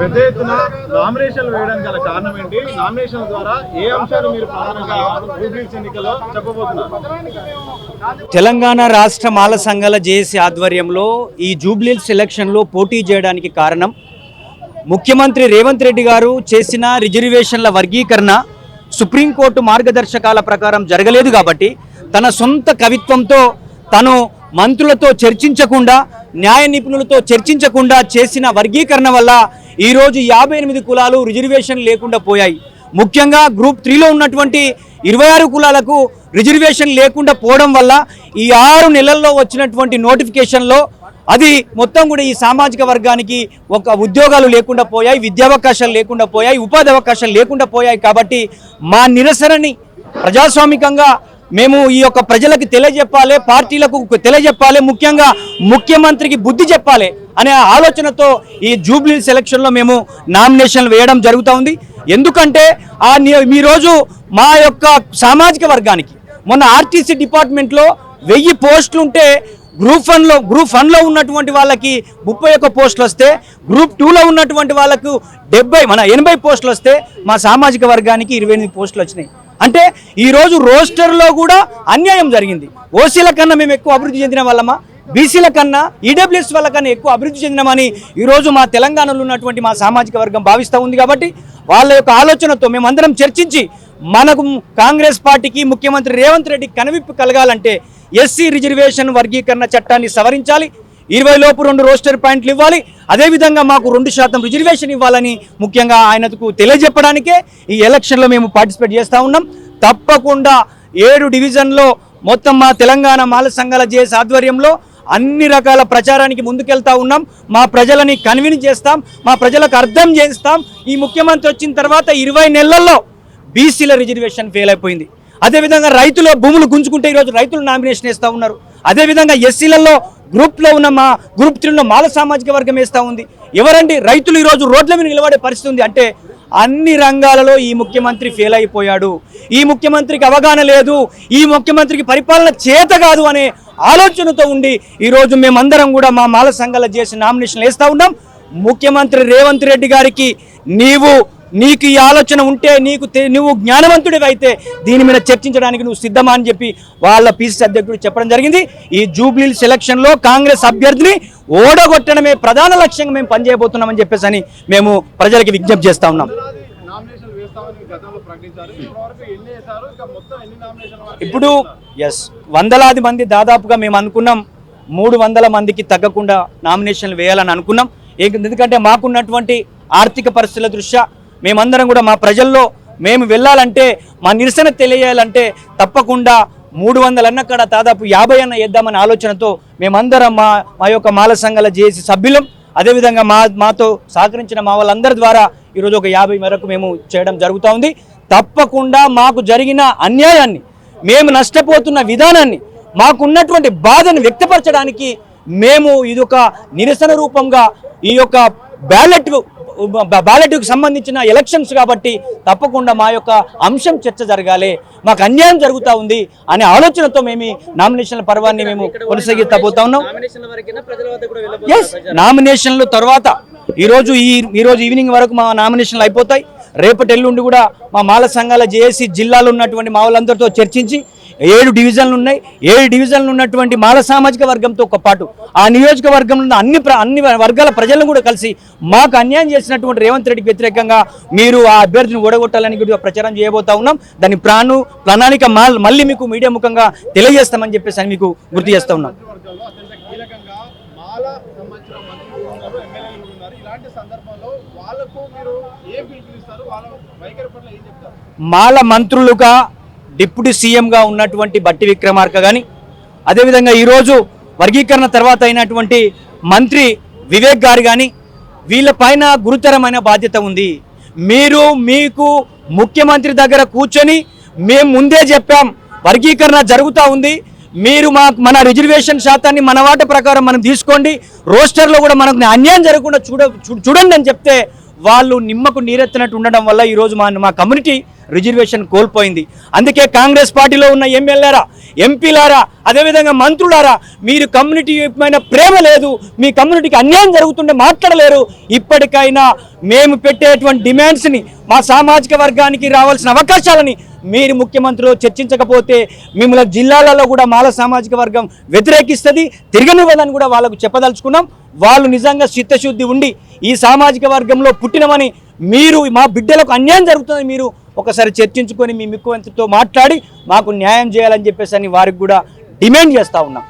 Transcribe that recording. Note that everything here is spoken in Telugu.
పెద్ద ఎత్తున నామినేషన్లు వేయడానికి గల కారణం ఏంటి? నామినేషన్ల ద్వారా ఏ అంశాలు మీరు ప్రధానంగా జూబ్లీహిల్స్ ఎన్నికల్లో చెప్పబోతున్నారు? తెలంగాణ రాష్ట్ర మాల సంఘాల జేఏసీ ఆధ్వర్యంలో ఈ జూబ్లీహిల్స్ ఎలక్షన్లో పోటీ చేయడానికి కారణం ముఖ్యమంత్రి రేవంత్ రెడ్డి గారు చేసిన రిజర్వేషన్ల వర్గీకరణ సుప్రీంకోర్టు మార్గదర్శకాల ప్రకారం జరగలేదు కాబట్టి తన సొంత కవిత్వంతో తను మంత్రులతో చర్చించకుండా న్యాయ నిపుణులతో చర్చించకుండా చేసిన వర్గీకరణ వల్ల ఈరోజు 58 కులాలు రిజర్వేషన్ లేకుండా పోయాయి. ముఖ్యంగా గ్రూప్ 3లో ఉన్నటువంటి 26 కులాలకు రిజర్వేషన్ లేకుండా పోవడం వల్ల ఈ 6 నెలల్లో వచ్చినటువంటి నోటిఫికేషన్లో అది మొత్తం కూడా ఈ సామాజిక వర్గానికి ఒక ఉద్యోగాలు లేకుండా పోయాయి, విద్యావకాశాలు లేకుండా పోయాయి, ఉపాధి అవకాశాలు లేకుండా పోయాయి. కాబట్టి మా నిరసనని ప్రజాస్వామికంగా మేము ఈ యొక్క ప్రజలకు తెలియజెప్పాలి, పార్టీలకు తెలియజెప్పాలి, ముఖ్యంగా ముఖ్యమంత్రికి బుద్ధి చెప్పాలి అనే ఆలోచనతో ఈ జూబ్లీహిల్స్ ఎలక్షన్లో మేము నామినేషన్లు వేయడం జరుగుతూ ఉంది. ఎందుకంటే ఈరోజు మా యొక్క సామాజిక వర్గానికి మొన్న ఆర్టీసీ డిపార్ట్మెంట్లో 1000 పోస్టులు ఉంటే గ్రూప్ 1లో ఉన్నటువంటి వాళ్ళకి 31 పోస్టులు వస్తే గ్రూప్ 2లో ఉన్నటువంటి వాళ్ళకు 80 పోస్టులు వస్తే మా సామాజిక వర్గానికి 28 పోస్టులు వచ్చినాయి. అంటే ఈరోజు రోస్టర్లో కూడా అన్యాయం జరిగింది. ఓసీల కన్నా మేము ఎక్కువ అభివృద్ధి చెందిన వాళ్ళమా, బీసీల కన్నా ఈడబ్ల్యూఎస్ వాళ్ళ కన్నా ఎక్కువ అభివృద్ధి చెందినామని ఈరోజు మా తెలంగాణలో ఉన్నటువంటి మా సామాజిక వర్గం భావిస్తూ ఉంది. కాబట్టి వాళ్ళ యొక్క ఆలోచనతో మేమందరం చర్చించి మనకు కాంగ్రెస్ పార్టీకి ముఖ్యమంత్రి రేవంత్ రెడ్డి కనువిప్పు కలగాలంటే ఎస్సీ రిజర్వేషన్ వర్గీకరణ చట్టాన్ని సవరించాలి, 20 లోపు 2 రోస్టర్ పాయింట్లు ఇవ్వాలి, అదేవిధంగా మాకు 2% రిజర్వేషన్ ఇవ్వాలని ముఖ్యంగా ఆయనకు తెలియజెప్పడానికే ఈ ఎలక్షన్లో మేము పార్టిసిపేట్ చేస్తూ ఉన్నాం. తప్పకుండా 7 డివిజన్లో మొత్తం మా తెలంగాణ మాల సంఘాల జేఏసీ ఆధ్వర్యంలో అన్ని రకాల ప్రచారానికి ముందుకెళ్తా ఉన్నాం. మా ప్రజలని కన్విన్స్ చేస్తాం, మా ప్రజలకు అర్థం చేస్తాం. ఈ ముఖ్యమంత్రి వచ్చిన తర్వాత 20 నెలల్లో బీసీల రిజర్వేషన్ ఫెయిల్ అయిపోయింది. అదేవిధంగా రైతుల భూములు గుంజుకుంటే ఈరోజు రైతులు నామినేషన్ వేస్తూ ఉన్నారు. అదేవిధంగా ఎస్సీలలో గ్రూప్లో ఉన్న మా గ్రూప్ 3లో మాల సామాజిక వర్గం వేస్తూ ఉంది. ఎవరండి రైతులు ఈరోజు రోడ్ల మీద నిలబడే పరిస్థితి ఉంది. అంటే అన్ని రంగాలలో ఈ ముఖ్యమంత్రి ఫెయిల్ అయిపోయాడు, ఈ ముఖ్యమంత్రికి అవగాహన లేదు, ఈ ముఖ్యమంత్రికి పరిపాలన చేత కాదు అనే ఆలోచనతో ఉండి ఈరోజు మేమందరం కూడా మా మాల సంఘాల చేసి నామినేషన్లు వేస్తూ ఉన్నాం. ముఖ్యమంత్రి రేవంత్ రెడ్డి గారికి నీకు ఈ ఆలోచన ఉంటే నువ్వు జ్ఞానవంతుడివి అయితే దీని మీద చర్చించడానికి నువ్వు సిద్ధమా అని చెప్పి వాళ్ళ పీసీసీ అధ్యక్షుడు చెప్పడం జరిగింది. ఈ జూబ్లీహిల్స్ ఎలక్షన్లో కాంగ్రెస్ అభ్యర్థిని ఓడగొట్టడమే ప్రధాన లక్ష్యంగా మేము పనిచేయబోతున్నామని చెప్పేసి అని మేము ప్రజలకి విజ్ఞప్తి చేస్తా ఉన్నాం. ఇప్పుడు వందలాది మంది దాదాపుగా మేము అనుకున్నాం 300 మందికి తగ్గకుండా నామినేషన్లు వేయాలని అనుకున్నాం. ఎందుకంటే మాకున్నటువంటి ఆర్థిక పరిస్థితుల దృష్ట్యా మేమందరం కూడా మా ప్రజల్లో మేము వెళ్ళాలంటే మా నిరసన తెలియాలంటే తప్పకుండా 300 అన్నక్కడ దాదాపు 50 అన్న వేద్దామనే ఆలోచనతో మేమందరం మా యొక్క మాల సంఘాల జేఏసీ సభ్యులం, అదేవిధంగా మాతో సహకరించిన మా వాళ్ళందరి ద్వారా ఈరోజు ఒక 50 మేరకు మేము చేయడం జరుగుతూ ఉంది. తప్పకుండా మాకు జరిగిన అన్యాయాన్ని, మేము నష్టపోతున్న విధానాన్ని, మాకున్నటువంటి బాధను వ్యక్తపరచడానికి మేము ఇదొక నిరసన రూపంగా ఈ యొక్క బ్యాలెట్కు సంబంధించిన ఎలక్షన్స్ కాబట్టి తప్పకుండా మా యొక్క అంశం చర్చ జరగాలి, మాకు అన్యాయం జరుగుతూ ఉంది అనే ఆలోచనతో మేము నామినేషన్ల పర్వాన్ని మేము కొనసాగిపోతా ఉన్నాం. నామినేషన్ల తర్వాత ఈరోజు ఈవినింగ్ వరకు మా నామినేషన్లు అయిపోతాయి. రేపటి ఎల్లుండి కూడా మా మాల సంఘాల జేఏసీ జిల్లాలో ఉన్నటువంటి మా వాళ్ళందరితో చర్చించి 7 డివిజన్లు ఉన్నాయి, 7 డివిజన్లు ఉన్నటువంటి మాల సామాజిక వర్గంతో పాటు ఆ నియోజకవర్గంలో ఉన్న అన్ని వర్గాల ప్రజలను కూడా కలిసి మాకు అన్యాయం చేసినటువంటి రేవంత్ రెడ్డికి వ్యతిరేకంగా మీరు ఆ అభ్యర్థిని ఓడగొట్టాలని కూడా ప్రచారం చేయబోతా ఉన్నాం. దాని ప్రణాళిక మళ్ళీ మీకు మీడియా ముఖంగా తెలియజేస్తామని చెప్పేసి అని మీకు గుర్తు చేస్తూ ఉన్నాం. మాల మంత్రులుగా డిప్యూటీ సీఎంగా ఉన్నటువంటి బట్టి విక్రమార్క కానీ, అదేవిధంగా ఈరోజు వర్గీకరణ తర్వాత అయినటువంటి మంత్రి వివేక్ గారు కానీ, వీళ్ళపైన గురుతరమైన బాధ్యత ఉంది. మీకు ముఖ్యమంత్రి దగ్గర కూర్చొని మేము ముందే చెప్పాం వర్గీకరణ జరుగుతూ ఉంది, మీరు మన రిజర్వేషన్ శాతాన్ని మన వాట ప్రకారం మనం తీసుకోండి, రోస్టర్లో కూడా మనకు అన్యాయం జరగకుండా చూడండి అని చెప్తే వాళ్ళు నిమ్మకు నీరెత్తినట్టు ఉండడం వల్ల ఈరోజు మా కమ్యూనిటీ రిజర్వేషన్ కోల్పోయింది. అందుకే కాంగ్రెస్ పార్టీలో ఉన్న ఎమ్మెల్యేరా, ఎంపీలారా, అదేవిధంగా మంత్రులారా, మీరు కమ్యూనిటీ పైన ప్రేమ లేదు, మీ కమ్యూనిటీకి అన్యాయం జరుగుతుంటే మాట్లాడలేరు. ఇప్పటికైనా మేము పెట్టేటువంటి డిమాండ్స్ని, మా సామాజిక వర్గానికి రావాల్సిన అవకాశాలని మీరు ముఖ్యమంత్రిలో చర్చించకపోతే మిమ్మల్ని జిల్లాలలో కూడా మాల సామాజిక వర్గం వ్యతిరేకిస్తుంది, తిరగనివ్వదని కూడా వాళ్ళకు చెప్పదలుచుకున్నాం. వాళ్ళు నిజంగా చిత్తశుద్ధి ఉండి ఈ సామాజిక వర్గంలో పుట్టినమని, మీరు మా బిడ్డలకు అన్యాయం జరుగుతుందని మీరు ఒకసారి చర్చించుకొని మీ ముఖ్యమంత్రితో మాట్లాడి మాకు న్యాయం చేయాలని చెప్పేసి వారికి కూడా డిమాండ్ చేస్తూ ఉన్నాం.